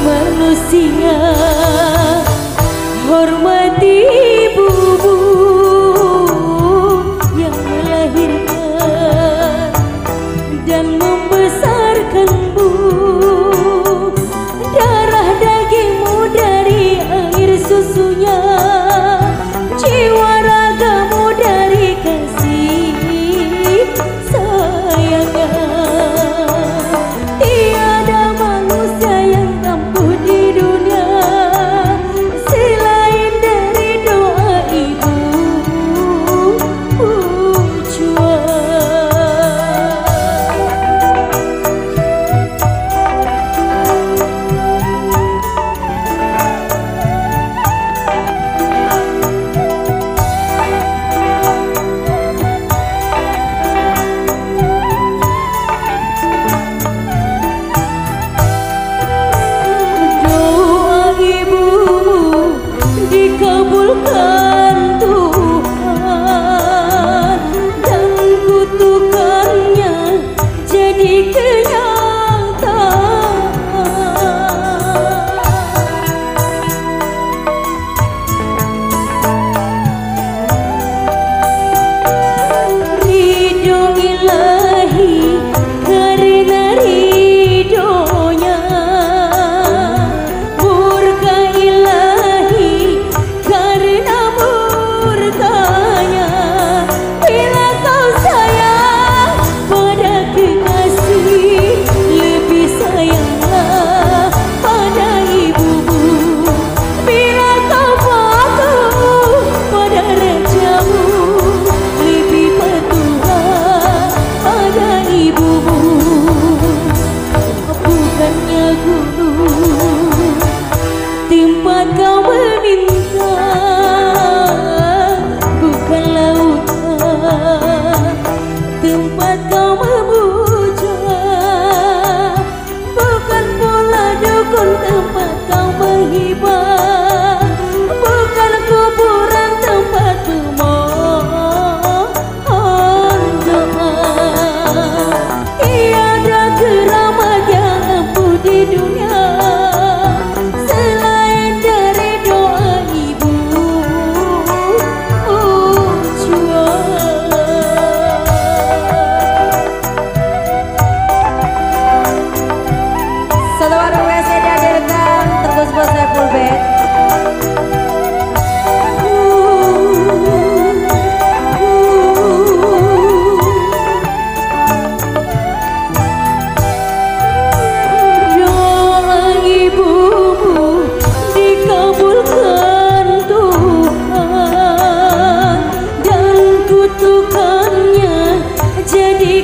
manusia, hormati ibumu yang melahirkan dan membesarkanmu. Darah dagingmu dari air susunya, jiwa ragamu dari kasih sayangnya. Tiada manusia yang ampuh di dunia selain dari doa ibu Ujwa. Dikabulkan Tuhan dan kutukannya jadi kenyataan. Ridho ilahi karena ridhonya, murka ilahi karena murkanya. Bila kau sayang pada kekasih, lebih sayanglah pada ibumu. Bila kau patuh pada rajamu, lebih patuhlah pada ibumu. Bukannya gunung tempat kau meminta, bukan lautan tempat kau memuja, bukan pula dukun tempat kau menghibah, bukan kuburan tempat memohon doa. Tiada keramat yang ampuh di dunia selain dari doa ibu Ujwa. Satu warung WC dihadirkan terus bosnya full band. Doa ibumu dikabulkan Tuhan dan kutukannya jadi